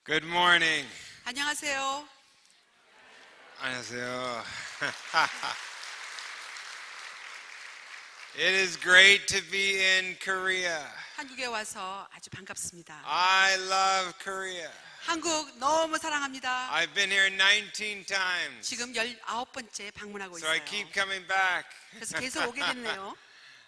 Good morning. 안녕하세요. 안녕하세요. It is great to be in Korea. 한국에 와서 아주 반갑습니다. I love Korea. 한국 너무 사랑합니다. I've been here 19 times. 지금 19번째 방문하고 So I 있어요. keep coming back. 그래서 계속 오게 됐네요.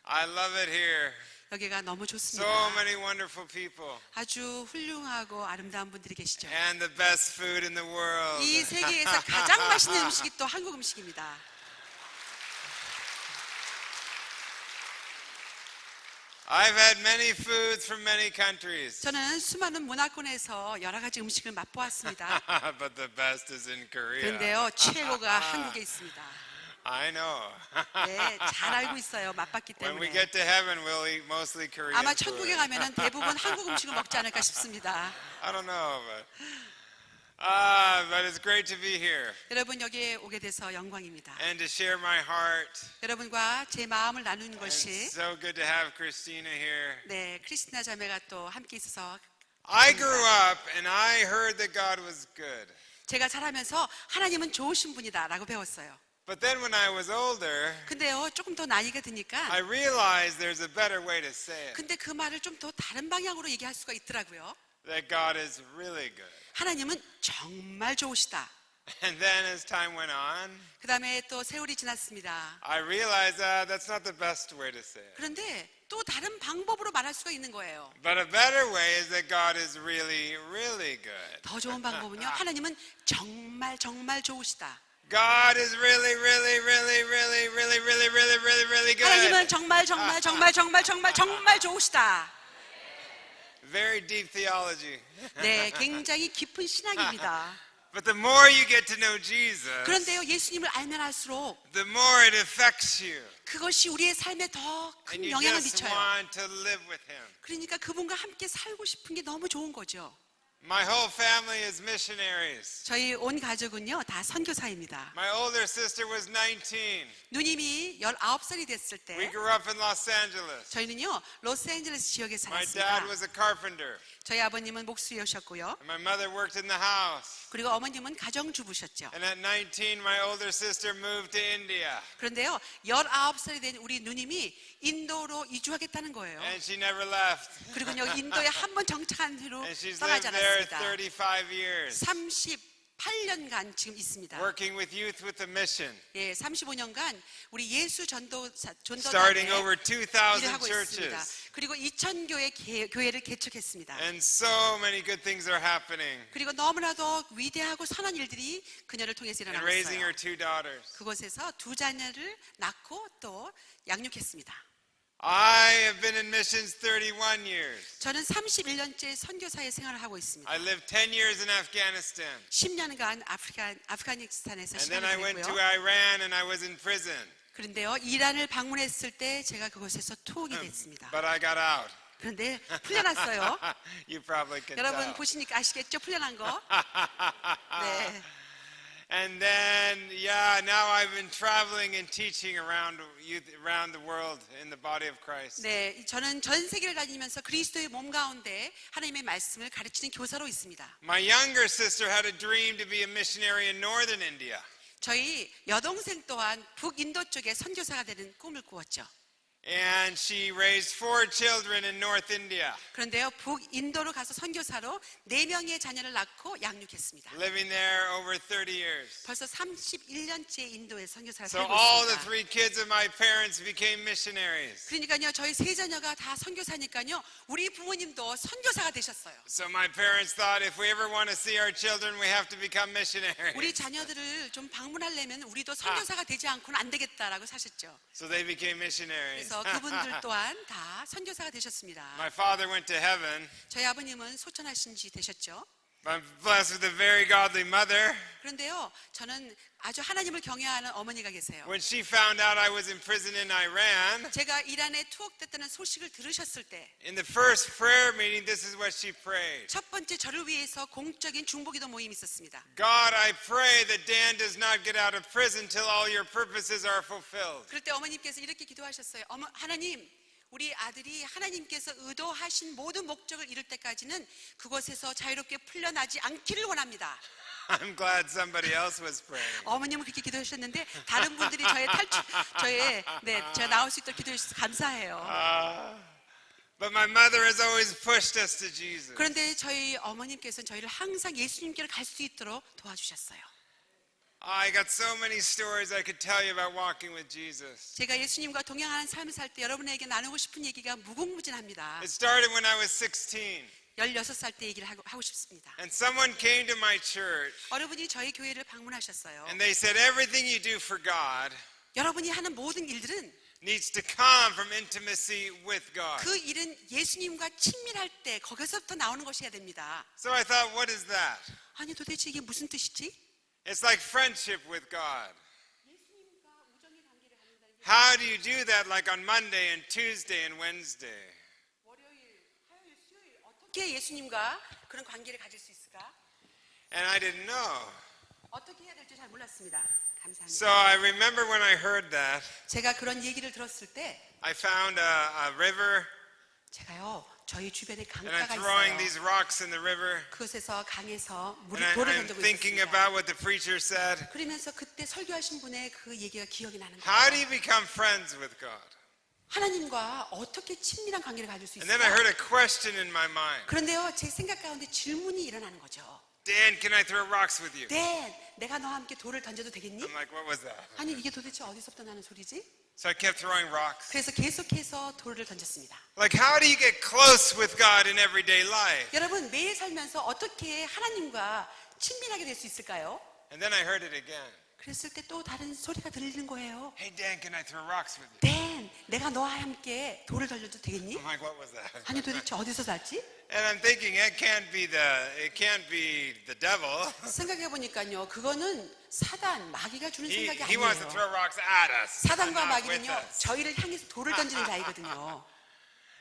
I love it here. 여기가 너무 So 좋습니다. many wonderful people. 아주 훌륭하고 아름다운 분들이 계시죠. And the best food in the world. 이 세계에서 가장 맛있는 음식이 또 한국 음식입니다. I've had many foods from many countries. 저는 수많은 문화권에서 여러 가지 음식을 맛보았습니다. But the best is in Korea. 그런데요, 최고가 한국에 있습니다. I know. 네, 잘 알고 있어요. 맛봤기 When we 때문에. get to heaven, we'll eat mostly Korean 아마 food. 천국에 가면은 대부분 한국 음식을 먹지 않을까 싶습니다. I don't know, but it's great to be here 여러분 여기에 오게 돼서 영광입니다. and to share my heart. 여러분과 제 마음을 나누는 And 것이 so good to have Christina here. 네, 크리스티나 자매가 또 함께 있어서 I grew up and I heard that God was good. 제가 자라면서 하나님은 좋으신 분이다라고 배웠어요. But then when I was older, 근데요, 조금 더 나이가 드니까 I realized there's a better way to say it. 근데 그 말을 좀 더 다른 방향으로 얘기할 수가 있더라고요. That God is really good. 하나님은 정말 좋으시다. And then as time went on, 그 다음에 또 세월이 지났습니다. I realized that's not the best way to say it. 그런데 또 다른 방법으로 말할 수가 있는 거예요. But a better way is that God is really, really good. 더 좋은 방법은요, 하나님은 정말 정말 좋으시다. God is really, really, really, really, really, really, really, really, really good. 하나님은 정말 정말 정말 정말 정말 정말 좋으시다. Very deep theology. 네, 굉장히 깊은 신앙입니다. But the more you get to know Jesus, 그런데요, 예수님을 알면 알수록 the more it affects you. 그것이 우리의 삶에 더 큰 And you 영향을 just 미쳐요. want to live with Him. 그러니까 그분과 함께 살고 싶은 게 너무 좋은 거죠. My whole family is missionaries. 저희 온 가족은요, 다 선교사입니다. My older sister was 19. 누님이 19살이 됐을 We 때 grew up in Los Angeles. 저희는요, 로스앤젤레스 지역에 My dad 살았습니다. was a carpenter. 저희 아버님은 목수이셨고요. And my mother worked in the house. 그리고 어머님은 가정주부셨죠. And at 19, my older sister moved to India. 그런데요, 19살이 된 우리 누님이 인도로 이주하겠다는 거예요. And she never left. 그리고요, 인도에 한 번 정착한 후로 And she's 떠나지 lived there 않았습니다. 35 years, 38년간 지금 있습니다. working with youth with the mission, 예, 35년간 우리 예수 전도단에 starting over 일을 2,000 하고 있습니다. churches. 그리고 2000교회 교회를 개척했습니다. And so many good things are happening. 그리고 너무나도 위대하고 선한 일들이 그녀를 통해서 And 일어나고 raising her 있어요. 2 daughters. 그곳에서 2자녀를 낳고 또 양육했습니다. I have been in missions 31 years. 저는 31년째 선교사의 생활을 하고 있습니다. I lived 10 years in Afghanistan. 10년간 아프가니스탄에서 And then 시간을 I went to 보냈고요. Iran and I was in prison. 그런데요, 이란을 방문했을 때 제가 그곳에서 투옥이 됐습니다. But I got out. 그런데 풀려났어요. You probably can 여러분 tell. 보시니까 아시겠죠? 풀려난 거. 네. And then, now I've been traveling and teaching around the world in the body of Christ. 네, 저는 전 세계를 다니면서 그리스도의 몸 가운데 하나님의 말씀을 가르치는 교사로 있습니다. My younger sister had a dream to be a missionary in northern India. 저희 여동생 또한 북인도 쪽에 선교사가 되는 꿈을 꾸었죠. And she raised 4 children in North India, 그런데요, 북인도로 가서 선교사로 4명의 자녀를 낳고 양육했습니다. living there over 30 years. 벌써 31년째 인도에 선교사를 So 살고 all the 있습니다. 3 kids of my parents became missionaries. 그러니까요, 저희 3자녀가 다 선교사니까요, 우리 부모님도 선교사가 되셨어요. So my parents thought if we ever want to see our children, we have to become missionaries. 우리 자녀들을 좀 방문하려면 우리도 선교사가 되지 않고는 안 되겠다라고 사셨죠. So they became missionaries. 그래서 그분들 또한 다 선교사가 되셨습니다. My father went to heaven. 저희 아버님은 소천하신 지 되셨죠. I'm blessed with a very godly mother. 그런데요, 저는 아주 하나님을 경외하는 어머니가 계세요. When she found out I was in prison in Iran, 제가 이란에 투옥됐다는 소식을 들으셨을 때 in the first prayer meeting, this is what she prayed. 첫 번째 저를 위해서 공적인 중보기도 모임이 있었습니다. God, I pray that Dan does not get out of prison till all your purposes are fulfilled. 그럴 때 어머님께서 이렇게 기도하셨어요. 하나님, 우리 아들이 하나님께서 의도하신 모든 목적을 이룰 때까지는 그것에서 자유롭게 풀려나지 않기를 원합니다. I'm glad somebody else was praying. 어머님은 그렇게 기도하셨는데 다른 분들이 제가 나올 수 있도록 기도해 주셔서 감사해요. But my mother has always pushed us to Jesus. 그런데 저희 어머님께서는 저희를 항상 예수님께로 갈 수 있도록 도와주셨어요. I got so many stories I could tell you about walking with Jesus. 제가 예수님과 동행하는 삶을 살 때 여러분에게 나누고 싶은 얘기가 무궁무진합니다. It started when I was 16. 16살 때 얘기를 하고 싶습니다. And someone came to my church 여러분이 저희 교회를 방문하셨어요. and they said everything you do for God 여러분이 하는 모든 일들은 needs to come from intimacy with God. 그 일은 예수님과 친밀할 때 거기서부터 나오는 것이어야 됩니다. So I thought, what is that? 아니 도대체 이게 무슨 뜻이지? It's like friendship with God. How do you do that like on Monday and Tuesday and Wednesday? 어떻게 예수님과 그런 관계를 가질 수 있을까? And I didn't know. 어떻게 해야 될지 잘 몰랐습니다. 감사합니다. So I remember when I heard that, 제가 그런 얘기를 들었을 때 I found a river 제가요 저희 주변에 and I'm 강가가 throwing 있어요. these rocks in the river 그곳에서 강에서 and 돌을 I'm 던지고 thinking 있었습니다. about what the preacher said. 그러면서 그때 설교하신 분의 그 얘기가 기억이 나는 How do 거예요. you become friends with God? 하나님과 어떻게 친밀한 관계를 가질 수 And then I heard 있을까? a question in my mind. 그런데요 제 생각 가운데 질문이 일어나는 거죠. Dan, can I throw rocks with you? 네, 내가 너와 함께 돌을 던져도 되겠니? I'm like, what was that? 아니 이게 도대체 어디서부터 나는 소리지? So I kept throwing rocks. 그래서 계속해서 돌을 던졌습니다. Like, how do you get close with God in everyday life? 여러분 매일 살면서 어떻게 하나님과 친밀하게 될 수 있을까요? And then I heard it again. 그랬을 때 또 다른 소리가 들리는 거예요. Hey, Dan, can I throw rocks with you? 댄, 내가 너와 함께 돌을 던져도 되겠니? I'm like, what was that? 아니 도대체 어디서 샀지? And I'm thinking, it can't be the devil. 생각해 보니까요, 그거는 사단, 마귀가 주는 He 생각이 wants to 아니에요. throw rocks at us, 사단과 not with 마귀는요, us. 저희를 향해서 돌을 던지는 자이거든요.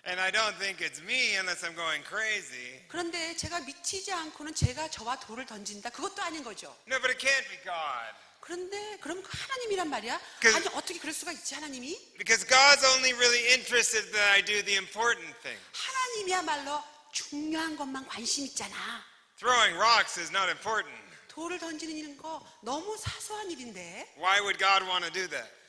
And I don't think it's me unless I'm going crazy. 그런데 제가 미치지 않고는 제가 저와 돌을 던진다, 그것도 아닌 거죠. No, but it can't be God. 그런데 그럼 그 하나님이란 말이야? 그- 아니 어떻게 그럴 수가 있지 하나님이? Because God's only really interested that I do the important thing. 하나님이야말로 중요한 것만 관심 있잖아. Throwing rocks is not important. 돌을 던지는 거 너무 사소한 일인데 Why would God want to do that?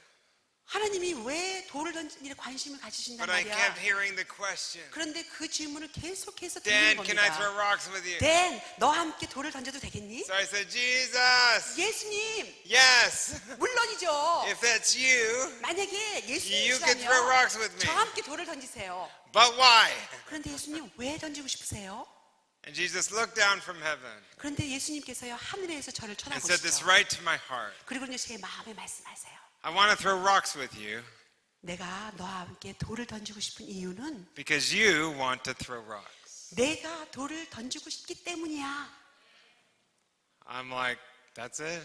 하나님이 왜 돌을 던지는 일에 관심을 가지신단 But I 말이야? kept hearing the question. 그런데 그 질문을 계속해서 Dan, 듣는 can I throw 겁니다. rocks with you? 댄, 너와 함께 돌을 던져도 되겠니? So I said, Jesus, 예수님, yes. 물론이죠. If that's you, 만약에 You can throw 예수님이시라면 rocks with me. 저와 함께 돌을 던지세요. but why? 그런데 예수님 왜 던지고 싶으세요? And Jesus looked down from heaven 그런데 예수님께서요 하늘에서 저를 and said this 쳐다보시죠. right to my heart. 그리고는 제 마음에 말씀하세요. I want to throw rocks with you 내가 너와 함께 돌을 던지고 싶은 이유는 because you want to throw rocks. 내가 돌을 던지고 싶기 때문이야. I'm like, that's it?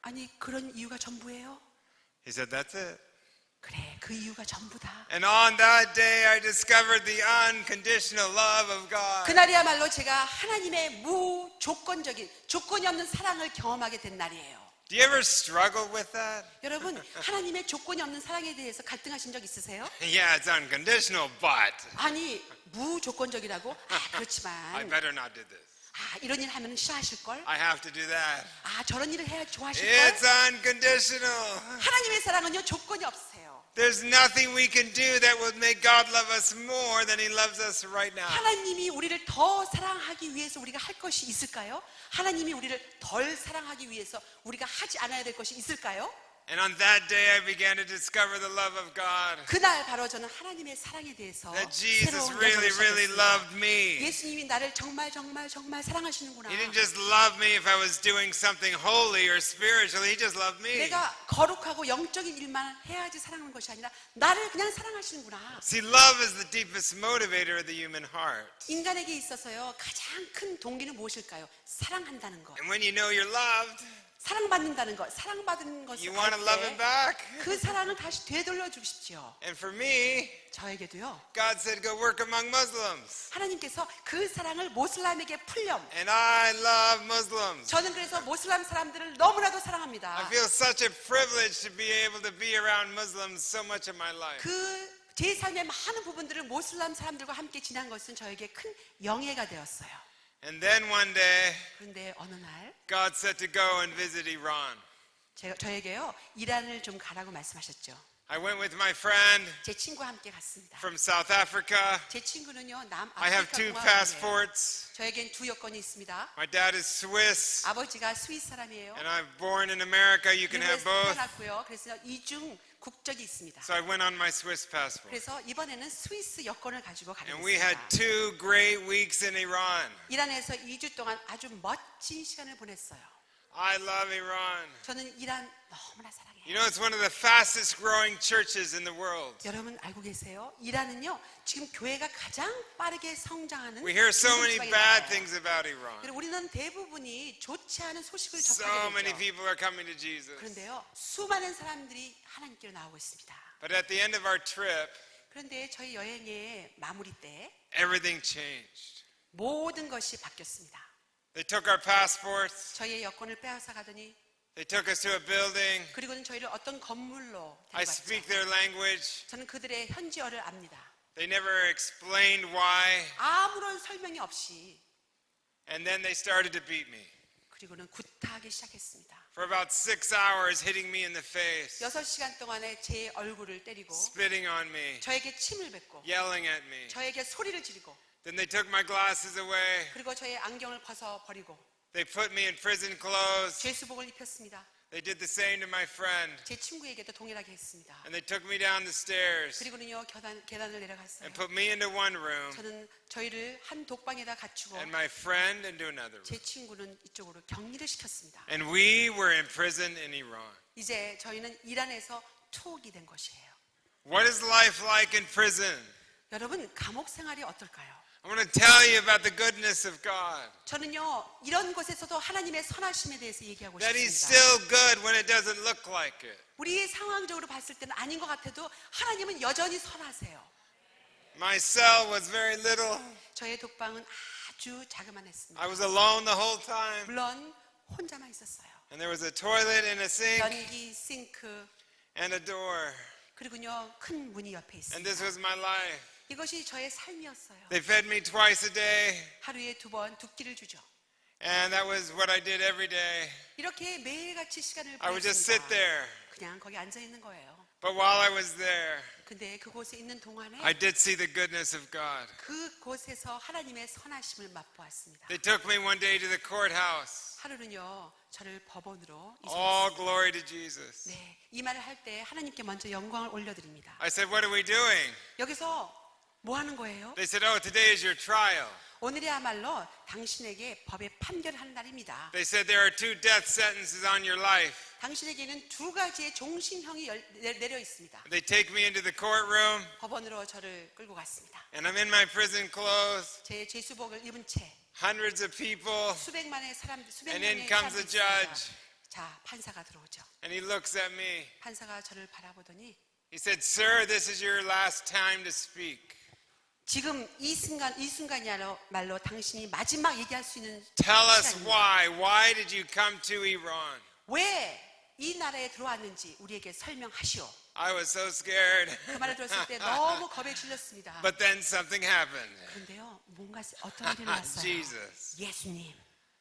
아니 그런 이유가 전부예요? He said, that's it. 그래, 그 이유가 전부다. And on that day, I discovered the unconditional love of God. 그날이야말로 제가 하나님의 무조건적인 조건이 없는 사랑을 경험하게 된 날이에요. Do you ever struggle with that? 여러분 하나님의 조건이 없는 사랑에 대해서 갈등하신 적 있으세요? Yeah, it's unconditional, but 아니 무조건적이라고? 아 I 그렇지만 better not do this. 아 이런 일 하면 싫어하실걸? I have to do that. 아 저런 일을 해야 좋아하실걸? It's unconditional. 하나님의 사랑은요 조건이 없으세요. There's nothing we can do that will make God love us more than He loves us right now. 하나님이 우리를 더 사랑하기 위해서 우리가 할 것이 있을까요? 하나님이 우리를 덜 사랑하기 위해서 우리가 하지 않아야 될 것이 있을까요? And on that day, I began to discover the love of God. 그날 바로 저는 하나님의 사랑에 대해서 That Jesus 새로운 really, 여정을 really 시작했습니다. loved me. 예수님이 나를 정말 정말 정말 사랑하시는구나. He didn't just love me if I was doing something holy or spiritual. He just loved me. 내가 거룩하고 영적인 일만 해야지 사랑하는 것이 아니라 나를 그냥 사랑하시는구나. See, love is the deepest motivator of the human heart. 인간에게 있어서요 가장 큰 동기는 무엇일까요? 사랑한다는 것, And when you know you're loved, 사랑받는다는 것, 사랑받은 것을 you want to love Him 알 back. 때 그 사랑을 다시 되돌려 주십시오. And for me, 저에게도요. God said, go work among Muslims. 하나님께서 그 사랑을 모슬람에게 풀렴. And I love Muslims. 저는 그래서 모슬람 사람들을 너무나도 I 사랑합니다. feel such a privilege to be able to be around Muslims so much of my life. 그 제 삶의 많은 부분들을 모슬람 사람들과 함께 지난 것은 저에게 큰 영예가 되었어요. And then one day, 그런데 어느 날 God said to go and visit Iran. 저에게요 이란을 좀 가라고 말씀하셨죠. I went with my friend 제 친구와 함께 갔습니다. from South Africa. 제 친구는요 I have 남아프리카 two 공화국이에요. passports. 저에겐 두 여권이 있습니다. My dad is Swiss, 아버지가 스위스 사람이에요. and I'm born in America. You can have 미국에서 both. 태어났고요. 그래서 이중 국적이 있습니다. So I went on my Swiss passport. 그래서 이번에는 스위스 여권을 가지고 And we had 가겠습니다. 2 great weeks in Iran. 이란에서 2주 동안 아주 멋진 시간을 보냈어요. I love Iran. 저는 이란 너무나 사랑해요. You know, it's one of the fastest growing churches in the world. 여러분 알고 계세요? 이란은요 지금 교회가 가장 빠르게 성장하는 We hear so many 중동 bad 지방이에요. things about Iran. 그리고 우리는 대부분이 좋지 않은 소식을 So 접하게 many 되죠. people are coming to Jesus. 그런데요 수많은 사람들이 하나님께로 나오고 있습니다. But at the end of our trip, 그런데 저희 여행의 마무리 때 everything changed. 모든 것이 바뀌었습니다. They took our passports. 저희의 여권을 빼앗아 가더니 They took us to a building. 그리고는 저희를 어떤 건물로 I 데려갔죠. speak their language. 저는 그들의 현지어를 압니다. They never explained why. 아무런 설명이 없이 And then they started to beat me. 그리고는 구타하기 시작했습니다. For about 6 hours, hitting me in the face, 6시간 동안에 제 얼굴을 때리고 spitting on me, 저에게 침을 뱉고 yelling at me. 저에게 소리를 지르고 Then they took my glasses away. 그리고 저의 안경을 벗어 버리고 They put me in prison clothes. 죄수복을 입혔습니다. They did the same to my friend. 제 친구에게도 동일하게 했습니다. And they took me down the stairs 그리고는요 계단을 내려갔어요. and put me into one room 저는 저희를 한 독방에다 갖추고 and my friend into another room. 제 친구는 이쪽으로 격리를 시켰습니다. And we were in prison in Iran. 이제 저희는 이란에서 투옥이 된 것이에요. What is life like in prison? 여러분 감옥 생활이 어떨까요? I want to tell you about the goodness of God. 저는요 이런 곳에서도 하나님의 선하심에 대해서 얘기하고 That He's 싶습니다. still good when it doesn't look like it. 우리 상황적으로 봤을 때는 아닌 것 같아도 하나님은 여전히 선하세요. My cell was very little. 저의 독방은 아주 자그만했습니다. I was alone the whole time. 물론 혼자만 있었어요. And there was a toilet and a sink 변기, 싱크, and a door. 그리고요 큰 문이 옆에 And this 있습니다. was my life. 이것이 저의 삶이었어요. They fed me twice a day. 하루에 2번 두 끼를 주죠. And that was what I did every day. 이렇게 매일같이 시간을 I would just sit 보냈습니다. there. 그냥 거기 앉아 있는 거예요. But while I was there, 근데 그곳에 있는 동안에 I did see the goodness of God. 그곳에서 하나님의 선하심을 맛보았습니다. They took me one day to the courthouse. 하루는요 저를 법원으로 All 이송했습니다. glory to Jesus. 네, 이 말을 할 때 하나님께 먼저 영광을 올려드립니다. I said, what are we doing? 여기서 뭐 하는 거예요? They said, oh, today is your trial. 오늘이야말로 당신에게 법의 판결하는 날입니다. They said there are 2 death sentences on your life. 당신에게는 2가지의 종신형이 내려 있습니다. They take me into the courtroom, 법원으로 저를 끌고 갔습니다. and I'm in my prison clothes. 제 죄수복을 입은 채 Hundreds of people, 수백만의 사람들, and 수백만의 in comes the 사람들이 judge, 있습니다. 자, 판사가 들어오죠. and he looks at me. 판사가 저를 바라보더니 He said, sir, this is your last time to speak. 지금 이 순간이야말로 당신이 마지막 얘기할 수 있는 Tell us 시간입니다. why. Why did you come to Iran? 왜 이 나라에 들어왔는지 우리에게 설명하시오. I was so scared. 그 말을 들었을 때 너무 겁에 질렸습니다. But then something happened. 그런데요, 뭔가 어떤 일이 났어요. Jesus. 예수님.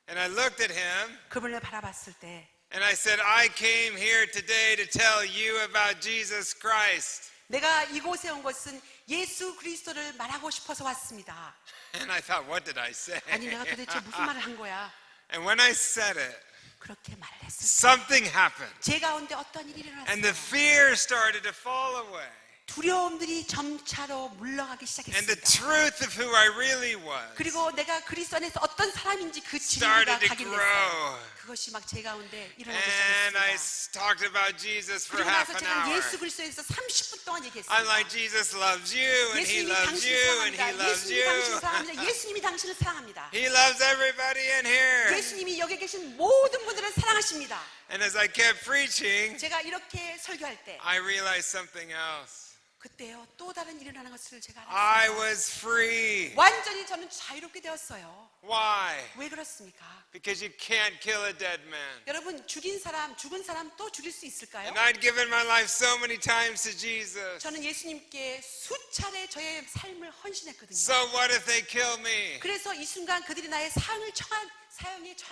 And I looked at him 그분을 바라봤을 때 and I said, I came here today to tell you about Jesus Christ. 내가 이곳에 온 것은 예수 그리스도를 말하고 싶어서 왔습니다. And I thought, what did I say? 아니 내가 도대체 무슨 말을 한 거야? And when I said it, 그렇게 말을 했을 때 something happened. 제 가운데 어떤 일이 And the 일어났어요. fear started to fall away. 두려움들이 점차로 물러가기 And the 시작했습니다. truth of who I really was 그리고 내가 그리스도 안에서 어떤 사람인지 그 진리가 started to 각인됐어요. grow. 그것이 막 제 가운데 일어나기 And I 시작했습니다. talked about Jesus for 그리고 half 나서 an 제가 hour. 예수 그리스도에서 30분 동안 I'm 얘기했습니다. like, Jesus loves you, and He 예수님이 loves 당신을 you, and He 사랑합니다. loves 예수님이 당신을 you. 사랑합니다. 예수님이 당신을 사랑합니다. He loves everybody in here. 예수님이 여기 계신 모든 분들을 사랑하십니다. And as I kept preaching, 제가 이렇게 설교할 때 I realized something else. 그때요 또 다른 일이 일어나는 것을 제가 I 알았어요. was free. 완전히 저는 자유롭게 되었어요. Why? 왜 그렇습니까? Because you can't kill a dead man. 여러분 죽은 사람 또 죽일 수 있을까요? And I'd given my life so many times to Jesus. 저는 예수님께 수차례 저의 삶을 헌신했거든요. So what if they kill me? 그래서 이 순간 그들이 나의 사형에 처하게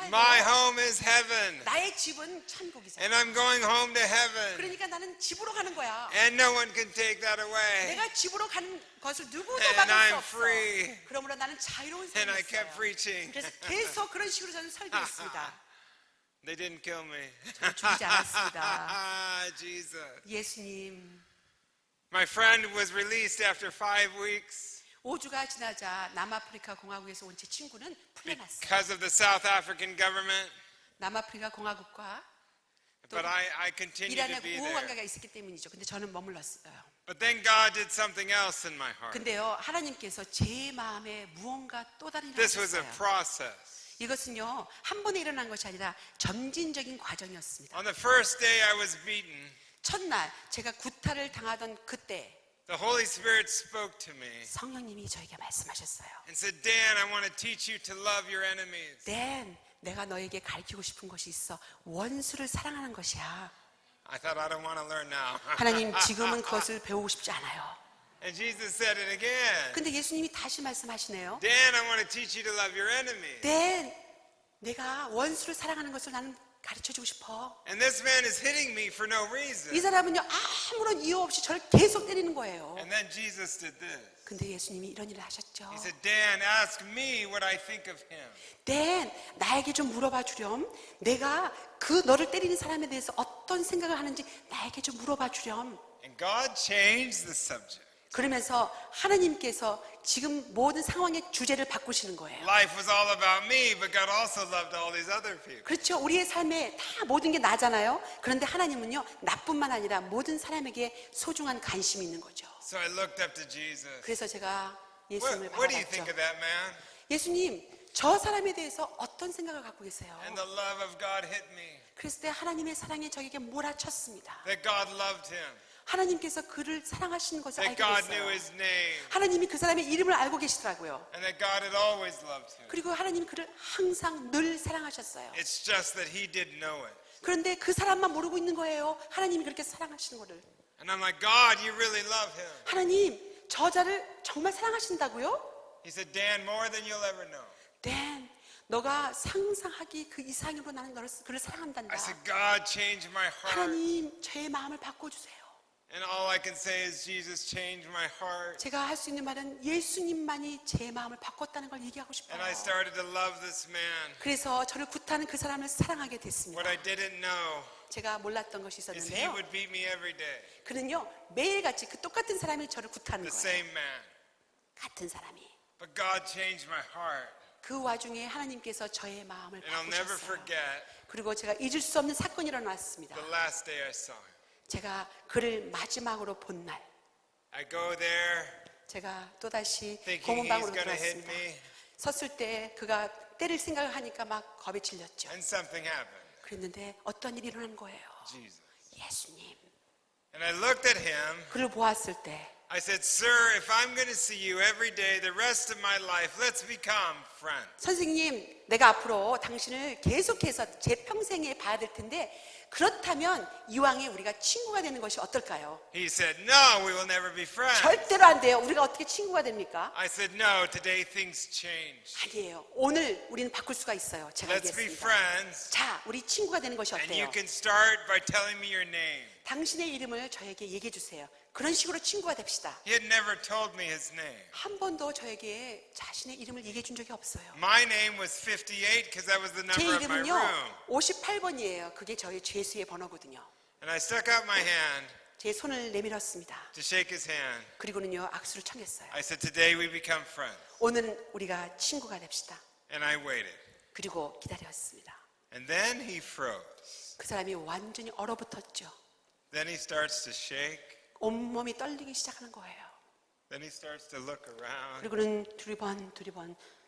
My 되면 home is heaven. 나의 집은 천국이잖아. And I'm going home to heaven. 그러니까 나는 집으로 가는 거야. And no one can take that away. 내가 집으로 가는 것을 누구도 And 막을 수 I'm 없어. free. 그러므로 나는 자유로운 And I kept 삶이었어요. preaching. 그래서 계속 그런 식으로 저는 설교했습니다. They didn't kill me. 저는 죽이지 않았습니다. Jesus. 예수님. My friend was released after 5 weeks 5주가 지나자 남아프리카 공화국에서 온 제 친구는 풀려났어요. because of the South African government. 남아프리카 공화국과 또 But I continued to 이란의 be 우호 there. 관계가 있었기 때문이죠. 근데 저는 머물렀어요. But then God did something else in my heart. 근데요 하나님께서 제 마음에 무언가 또 다른 일을 This was a 하셨어요. process. 이것은요 한 번에 일어난 것이 아니라 점진적인 과정이었습니다. On the first day I was beaten, 첫날 제가 구타를 당하던 그때 the Holy Spirit spoke to me 성령님이 저에게 말씀하셨어요. and said, Dan, I want to teach you to love your enemies. 댄, 내가 너에게 가르치고 싶은 것이 있어. 원수를 사랑하는 것이야. I thought I don't want to learn now. 하나님 지금은 그것을 배우고 싶지 않아요. And Jesus said it again. 근데 예수님이 다시 말씀하시네요. Dan, I want to teach you to love your enemies. 댄, 내가 원수를 사랑하는 것을 나는 가르쳐주고 싶어. And this man is hitting me for no reason. 이 사람은요 아무런 이유 없이 저를 계속 때리는 거예요. And then Jesus did this. 근데 예수님이 이런 일을 하셨죠. He said, Dan, ask me what I think of him. 댄, 나에게 좀 물어봐 주렴. 내가 그 너를 때리는 사람에 대해서 어떤 생각을 하는지 나에게 좀 물어봐 주렴. And God changed the subject. 그러면서 하나님께서 지금 모든 상황의 주제를 바꾸시는 거예요. Life was all about me, but God also loved all these other people. 그렇죠. 우리의 삶에 다 모든 게 나잖아요. 그런데 하나님은요, 나뿐만 아니라 모든 사람에게 소중한 관심이 있는 거죠. So I looked up to Jesus. 그래서 제가 예수님을 What do you think 바라봤죠. of that man? 예수님, 저 사람에 대해서 어떤 생각을 갖고 계세요? And the love of God hit me. 그랬을 때 하나님의 사랑이 저에게 몰아쳤습니다. That God loved him. 하나님께서 그를 사랑하시는 것을 That 알게 God knew 됐어요. his name. 하나님이 그 사람의 이름을 알고 계시더라고요. And that God had always loved him. 그리고 하나님이 그를 항상 늘 사랑하셨어요. It's just that he didn't know it. 그런데 그 사람만 모르고 있는 거예요. 하나님이 그렇게 사랑하시는 거를. And I'm like, God, you really love him. 하나님, 저자를 정말 사랑하신다고요? He said, Dan, more than you'll ever know. 댄, 너가 상상하기 그 이상으로 나는 그를 사랑한단다. I said, God, change my heart. 하나님, 저의 마음을 바꿔주세요. And all I can say is, Jesus, change my heart. 제가 할 수 있는 말은 예수님만이 제 마음을 바꿨다는 걸 얘기하고 싶어요. And I started to love this man. 그래서 저를 구타하는 그 사람을 사랑하게 됐습니다. What I didn't know 제가 몰랐던 것이 is he 있었는데요. would beat me every day. 그는요, 매일같이 그 똑같은 사람이 저를 구타하는 The 거예요. same man. 같은 사람이. But God changed my heart. 그 와중에 하나님께서 저의 마음을 And I'll never 바꾸셨어요. forget 그리고 제가 잊을 수 없는 사건이 일어났습니다. the last day I saw him. 제가 그를 마지막으로 본 날, I go there 제가 또다시 thinking he's 고문방으로 going to hit 들어왔습니다. me. 섰을 때 그가 때릴 생각을 하니까 막 겁에 질렸죠. And something happened. 그랬는데 어떤 일이 일어난 거예요. Jesus. 예수님. And I looked at him. 그를 보았을 때 I said, Sir, if I'm going to see you every day the rest of my life, let's become friends. 선생님, 내가 앞으로 당신을 계속해서 제 평생에 봐야 될 텐데 그렇다면 이왕에 우리가 친구가 되는 것이 어떨까요? He said, No, we will never be friends. 절대로 안 돼요. 우리가 어떻게 친구가 됩니까? I said, No, today things change. 아니에요. 오늘 우리는 바꿀 수가 있어요. 제가 Let's be 알겠습니다. friends. 자, 우리 친구가 되는 것이 And you 어때요? can start by telling me your name. 당신의 이름을 저에게 얘기해 주세요. 그런 식으로 친구가 됩시다. He had never told me his name. 한 번도 저에게 자신의 이름을 얘기해 준 적이 없어요. My name was 58 because that was the 제 number of my 이름은요, room. 58번이에요. 그게 저의 죄수의 번호거든요. And I stuck out my hand 제 손을 내밀었습니다. to shake his hand. 그리고는요, 악수를 청했어요. I said, Today we become friends. 오늘은 우리가 친구가 됩시다. And I waited. 그리고 기다렸습니다. And then he froze. 그 사람이 완전히 얼어붙었죠. Then he starts to shake. 온몸이 떨리기 시작하는 거예요. Then he starts to look around. 그리고는 두리번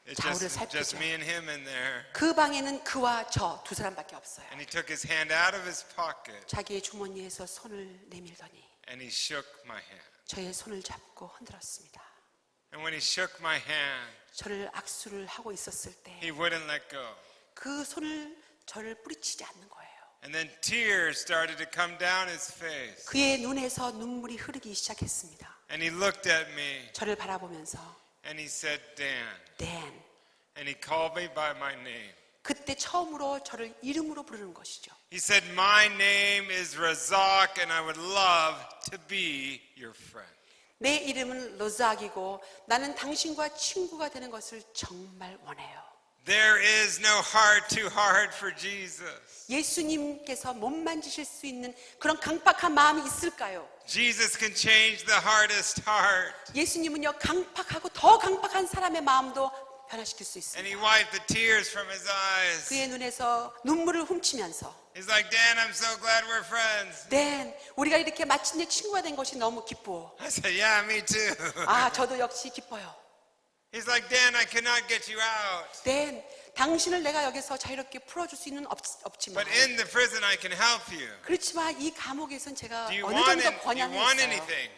It's 좌우를 just 살피죠. me and him in there. 그 방에는 그와 저 두 사람밖에 없어요. And he took his hand out of his pocket 자기의 주머니에서 손을 내밀더니 and he shook my hand. 저의 손을 잡고 흔들었습니다. And when he shook my hand, 저를 악수를 하고 있었을 때 he wouldn't let go. 그 손을 저를 뿌리치지 않는 거예요. And then tears started to come down his face. 그의 눈에서 눈물이 흐르기 시작했습니다. And he looked at me 저를 바라보면서 and he said, Dan. Dan. And he called me by my name. 그때 처음으로 저를 이름으로 부르는 것이죠. He said, my name is Razak and I would love to be your friend. 내 이름은 로작이고 나는 당신과 친구가 되는 것을 정말 원해요. There is no heart too hard for Jesus. 예수님께서 못 만지실 수 있는 그런 강팍한 마음이 있을까요? Jesus can change the hardest heart. 예수님은요 강팍하고 더 강팍한 사람의 마음도 변화시킬 수 And he 있습니다. wiped the tears from his eyes. 그의 눈에서 눈물을 훔치면서 He's like, Dan, I'm so glad we're friends. 네, 우리가 이렇게 마침내 친구가 된 것이 너무 기뻐. I said, yeah, me too. 아, 저도 역시 기뻐요. He's like, Dan, I cannot get you out. 네, 당신을 내가 여기서 자유롭게 풀어줄 수 있는 없지만 But in the prison, I can help you. 그렇지만 이 감옥에선 제가 Do you 어느 want, 정도 do you 권한이 want 있어요. anything?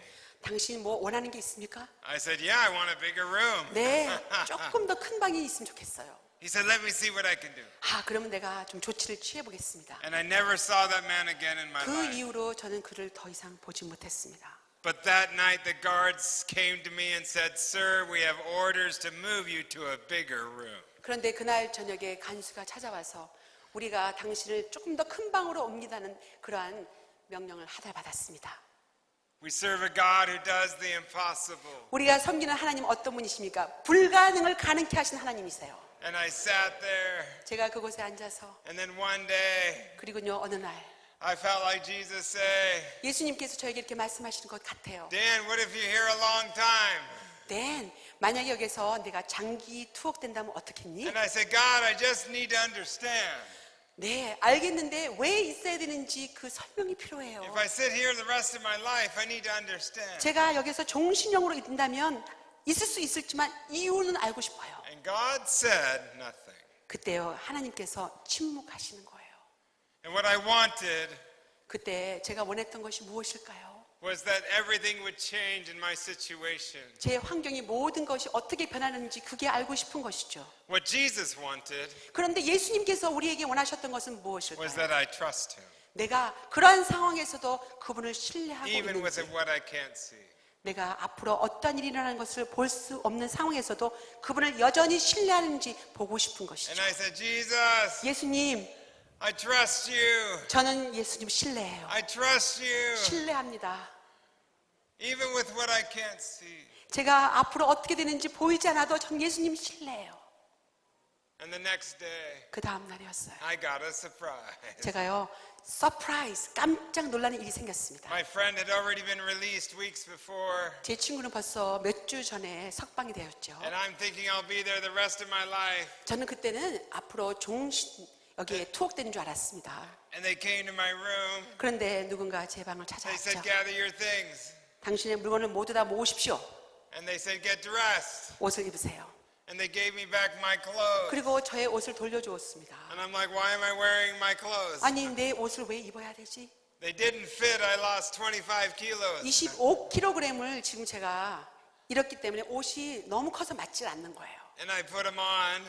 당신 뭐 원하는 게 있습니까? I said, yeah, I want a bigger room. 네, 조금 더 큰 방이 있으면 좋겠어요. He said, let me see what I can do. 아, 그러면 내가 좀 조치를 취해보겠습니다. And I never saw that man again in my 그 life. 이후로 저는 그를 더 이상 보지 못했습니다. But that night, the guards came to me and said, Sir, we have orders to move you to a bigger room. 그런데 그날 저녁에 간수가 찾아와서 우리가 당신을 조금 더 큰 방으로 옮기다는 그러한 명령을 하달받았습니다. We serve a God who does the impossible. 우리가 섬기는 하나님 어떤 분이십니까? 불가능을 가능케 하신 하나님이세요. And I sat there, 제가 그곳에 앉아서 and then one day, 그리고요 어느 날 I felt like Jesus say, 예수님께서 저에게 이렇게 말씀하시는 것 같아요. Dan, what if you're here a long time? 네, 만약에 여기서 내가 장기 투옥된다면 어떻겠니? And I said, God, I just need to understand. 네, 알겠는데 왜 있어야 되는지 그 설명이 필요해요. If I sit here the rest of my life, I need to understand. 제가 여기서 종신형으로 있다면 있을 수 있을지만 이유는 알고 싶어요. And God said nothing. 그때요 하나님께서 침묵하시는 거예요. And what I wanted 그때 제가 원했던 것이 무엇일까요? was that everything would change in my situation. 제 환경이 모든 것이 어떻게 변하는지 그게 알고 싶은 것이죠. What Jesus wanted 그런데 예수님께서 우리에게 원하셨던 것은 was 무엇일까요? that I trust him, 내가 그러한 상황에서도 그분을 신뢰하고 even with 있는지, what I can't see. 내가 앞으로 어떤 일이 일어나는 것을 볼 수 없는 상황에서도 그분을 여전히 신뢰하는지 보고 싶은 And 것이죠. I said, Jesus, 예수님, I trust you. 저는 예수님 신뢰해요. I trust you, 신뢰합니다. even with what I can't see. 제가 앞으로 어떻게 되는지 보이지 않아도 전 예수님 신뢰해요. And the next day, 그 다음 날이었어요. I got a surprise. 제가요, 서프라이즈, 깜짝 놀라는 일이 생겼습니다. My friend had already been released weeks before, 제 친구는 벌써 몇 주 전에 석방이 되었죠. and I'm thinking I'll be there the rest of my life. 저는 그때는 앞으로 여기에 투옥되는 줄 알았습니다. And they came to my room. 그런데 누군가 제 방을 They 찾아왔죠. said, gather your things. 당신의 물건을 모두 다 모으십시오. And they said, get dressed. 옷을 입으세요. And they gave me back my clothes. 그리고 저의 옷을 돌려주었습니다. And I'm like, why am I wearing my clothes? 아니, 내 옷을 왜 입어야 되지? They didn't fit. I lost 25 kilos. 25kg을 지금 제가 잃었기 때문에 옷이 너무 커서 맞질 않는 거예요. And I put them on.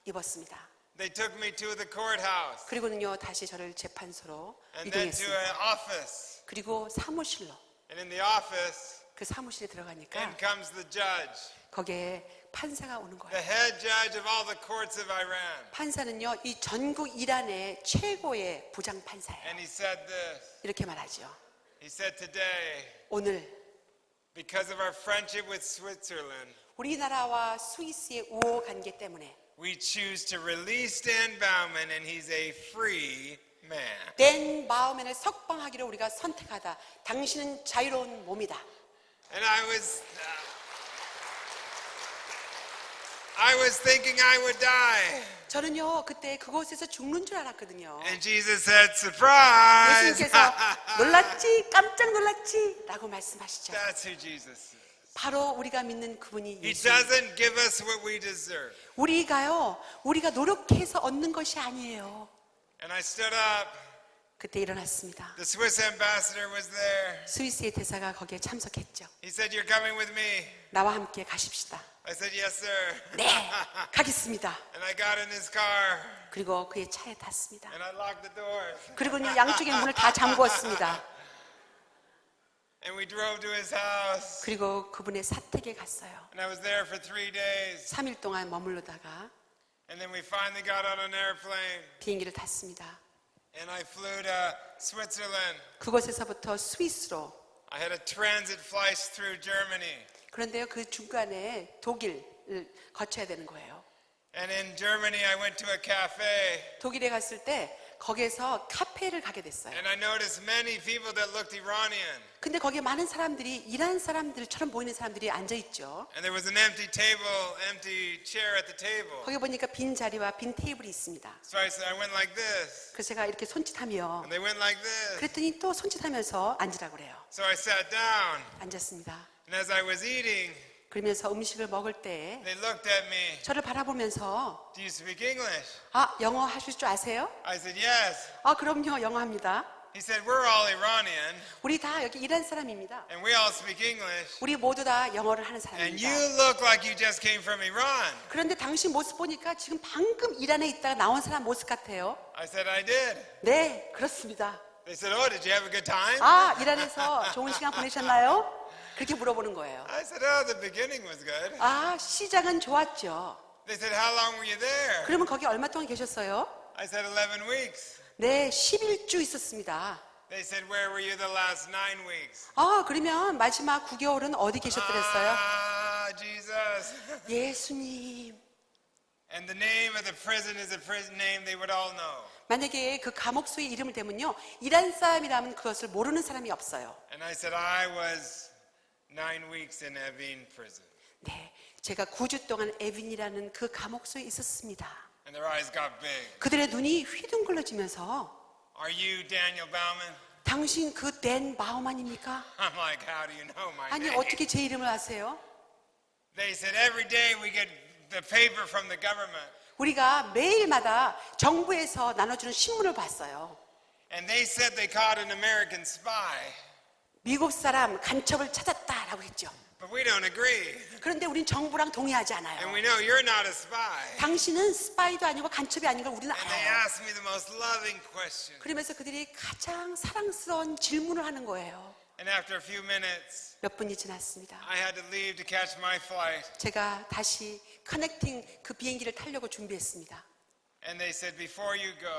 입었습니다. They took me to the courthouse. 그리고는요 다시 저를 재판소로 And then to an 이동했습니다. office. 그리고 사무실로 And in the office, 그 사무실에 들어가니까 in comes the judge, 거기에 판사가 오는 거예요. the head judge of all the courts of Iran. 판사는요 이 전국 이란의 최고의 부장 판사예요. And he said this. 이렇게 말하죠. He said, today, 오늘 because of our friendship with Switzerland, 우리나라와 스위스의 우호 관계 때문에 we choose to release Dan Bauman and he's a free man. 댄 바우맨을 석방하기를 우리가 선택하다. 당신은 자유로운 몸이다. And I was thinking I would die. 저는요 그때 그곳에서 죽는 줄 알았거든요. And Jesus said, surprise! 예수님께서 놀랐지 깜짝 놀랐지 라고 말씀하시죠. That's who Jesus is. 바로 우리가 믿는 그분이 He 예수. doesn't give us what we deserve. 우리가 노력해서 얻는 것이 아니에요. And I stood up 그때 일어났습니다. The Swiss ambassador was there. 스위스의 대사가 거기에 참석했죠. He said, "You're coming with me." 나와 함께 가십시다. I said, "Yes, sir." 네, 가겠습니다. And I got in his car 그리고 그의 차에 탔습니다. and I locked the doors. 그리고는 양쪽의 문을 다 잠그었습니다. And we drove to his house. 그리고 그분의 사택에 갔어요. And I was there for 3 days. 3일 동안 머물러다가 And then we finally got on an airplane. 비행기를 탔습니다. And I flew to Switzerland. 그곳에서부터 스위스로. I had a transit flight through Germany. 그런데요, 그 중간에 독일을 거쳐야 되는 거예요. And in Germany, I went to a cafe. 독일에 갔을 때 거기에서 카페를 가게 됐어요. And I noticed many people that looked Iranian. 근데 거기에 많은 사람들이 이란 사람들처럼 보이는 사람들이 앉아 있죠. And there was an empty table, empty chair at the table. 거기 보니까 빈 자리와 빈 테이블이 있습니다. So I went like this. 그래서 제가 이렇게 손짓하며 And they went like this. 그랬더니 또 손짓하면서 앉으라고 그래요. So I sat down. 앉았습니다. And as I was eating, 그러면서 음식을 먹을 때 they looked at me. 저를 바라보면서 "Do you speak English?" 아, 영어 하실 줄 아세요? I said, "Yes." 아, 그럼요, 영어 합니다. He said, "We're all Iranian. 우리 다 여기 이란 사람입니다. And we all speak English. 우리 모두 다 영어를 하는 And you 사람입니다. look like you just came from Iran." 그런데 당신 모습 보니까 지금 방금 이란에 있다가 나온 사람 모습 같아요. I said, "I did." 네, 그렇습니다. They said, "Oh, did you have a good time?" 아, 이란에서 좋은 시간 보내셨나요? 그렇게 물어보는 거예요. I said, "Oh, the beginning was good." 아, 시작은 좋았죠. They said, "How long were you there?" 그러면 거기 얼마 동안 계셨어요? I said, 11 weeks. 네, 11주 있었습니다. They said, "Where were you the last 9 weeks?" 아, 그러면 마지막 9개월은 어디 계셨더랬어요? Ah, Jesus. 예수님. And the name of the prison is a prison name they would all know. 만약에 그 감옥소의 이름을 대면요, 이란 사람이라면 그것을 모르는 사람이 없어요. And I said, "I was 9 weeks in Evin prison." 네, 제가 9주 동안 에빈이라는 그 감옥소에 있었습니다. And their eyes got big. 그들의 눈이 휘둥글러지면서 "Are you Daniel Bauman?" 당신 그 댄 바우만입니까? I'm like, "How do you know my 아니, name?" 어떻게 제 이름을 아세요? They said, "Every day we get the paper from the government." 우리가 매일마다 정부에서 나눠주는 신문을 봤어요. And they said they caught an American spy. 미국 사람 간첩을 찾았다라고 했죠. But we don't agree. 그런데 우린 정부랑 동의하지 And 않아요. we know you're not a spy. 당신은 스파이도 아니고 간첩이 아닌 걸 우리는 And they 알아요. asked me the most loving question. 그러면서 그들이 가장 사랑스러운 질문을 하는 거예요. And after a few minutes, 몇 분이 지났습니다. I had to leave to catch my flight. 제가 다시 커넥팅 그 비행기를 타려고 준비했습니다. And they said, "Before you go,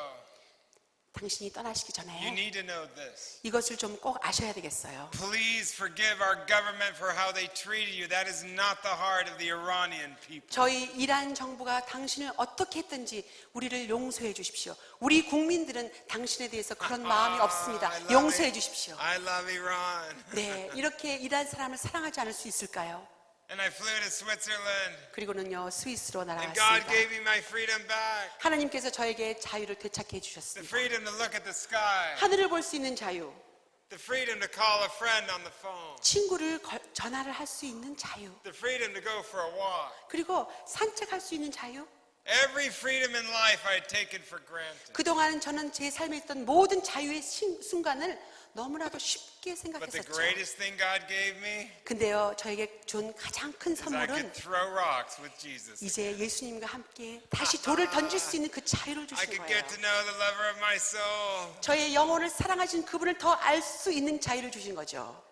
당신이 떠나시기 you 전에 need to know this. 이것을 좀 꼭 아셔야 되겠어요. Please forgive our government for how they treated you. That is not the heart of the Iranian people." 저희 이란 정부가 당신을 어떻게 했든지 우리를 용서해 주십시오. 우리 국민들은 당신에 대해서 그런 마음이 없습니다. I love 용서해 it. 주십시오. I love Iran. 네, 이렇게 이란 사람을 사랑하지 않을 수 있을까요? And I flew to Switzerland. 그리고는요, 스위스로 And God 날아갔습니다. gave me my freedom back. 하나님께서 저에게 자유를 되찾게 The 해주셨습니다. freedom to look at the sky. 하늘을 볼 수 있는 자유, The freedom to call a friend on the phone. 친구를 전화를 할 수 있는 자유, The freedom to go for a walk. 그리고 산책할 수 있는 자유. Every freedom in life I had taken for granted. 그동안 저는 제 삶에 있던 모든 자유의 순간을 너무나도 쉽게 But the 생각했었죠. greatest thing God gave me 근데요, 저에게 준 가장 큰 is I could 선물은 throw rocks with Jesus. 이제 예수님과 함께 다시 돌을 던질 수 있는 그 자유를 I 주신 could 거예요. get to know the lover of my soul. 저의 영혼을 사랑하신 그분을 더 알 수 있는 자유를 주신 거죠.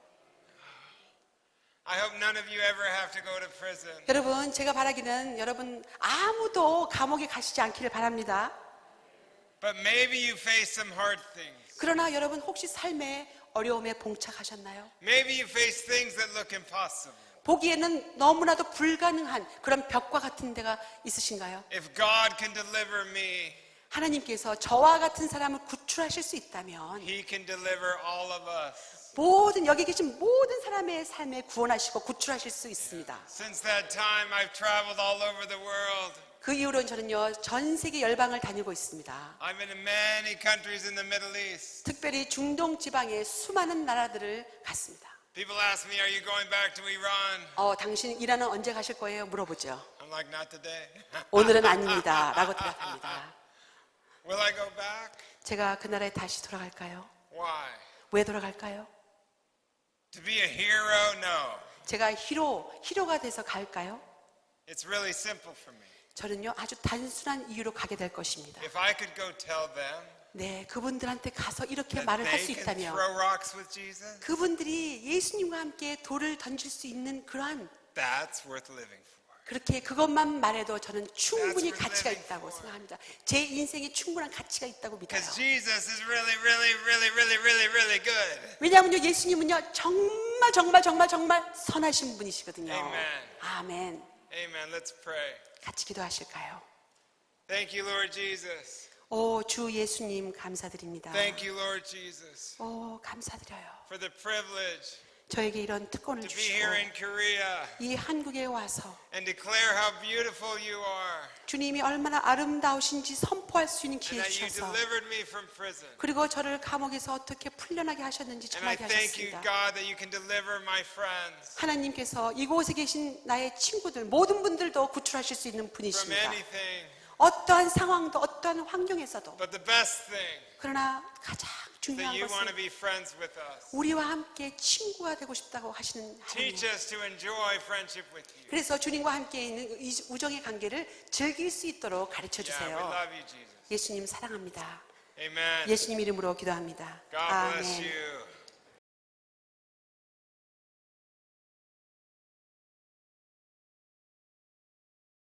I hope none of you ever have to go to prison. 여러분, 제가 바라기는 여러분 아무도 감옥에 가시지 않기를 바랍니다. But maybe you face some hard things. 그러나 여러분 혹시 삶의 어려움에 봉착하셨나요? Maybe you face things that look impossible. 보기에는 너무나도 불가능한 그런 벽과 같은 데가 있으신가요? If God can deliver me, 하나님께서 저와 같은 사람을 구출하실 수 있다면 He can deliver all of us. 모든 여기 계신 모든 사람의 삶에 구원하시고 구출하실 수 있습니다. Since that time, I've traveled all over the world. 그 이후로는 저는요, 전 세계 열방을 다니고 있습니다. I've been in many countries in the Middle East. 특별히 중동 지방의 수많은 나라들을 갔습니다. People ask me, "Are you going back to Iran?" 당신 이란은 언제 가실 거예요? 물어보죠. I'm like, "Not today." 오늘은 아닙니다. 라고 대답합니다. Will I go back? 제가 그 나라에 다시 돌아갈까요? Why? 왜 돌아갈까요? To be a hero? No. 제가 히로가 돼서 갈까요? It's really simple for me. 저는요 아주 단순한 이유로 가게 될 것입니다. If I could go tell them 네, 그분들한테 가서 이렇게 that 말을 할 수 they can 있다면 throw rocks with Jesus, 그분들이 예수님과 함께 돌을 던질 수 있는 그러한 that's worth living for. 그렇게 그것만 말해도 저는 충분히 That's worth 가치가 living 있다고 for. 생각합니다. 제 인생에 충분한 가치가 있다고 믿어요. Because Jesus is really, really, really, really, really, really good. 왜냐하면요 예수님은요 정말 선하신 분이시거든요. Amen. 아멘. Amen. Let's pray. 같이 기도하실까요? Thank you, Lord Jesus. 오 주 예수님 감사드립니다. Thank you, Lord Jesus, 오 감사드려요. for the privilege 저에게 이런 특권을 to be 주시고 here in Korea 이 한국에 와서 and declare how beautiful you are 주님이 얼마나 아름다우신지 선포할 수 있는 and 기회 that you 주셔서 delivered me from prison. 그리고 저를 감옥에서 어떻게 풀려나게 하셨는지 And I 전하게 thank you, 하셨습니다. God, that you can deliver my friends 하나님께서 이곳에 계신 나의 친구들 모든 분들도 구출하실 수 있는 from 분이십니다. anything. 어떠한 상황도 어떠한 환경에서도 But the best thing 그러나 가장 is 중요한 that you want to 것은 be friends with us. 우리와 함께 친구가 되고 싶다고 하시는 하나님. Teach us to enjoy friendship with you. 그래서 주님과 함께 있는 이 우정의 관계를 즐길 수 있도록 가르쳐 Yeah, we 주세요. love you, Jesus. 예수님 사랑합니다. Amen. 예수님 이름으로 기도합니다. God bless 아멘. you.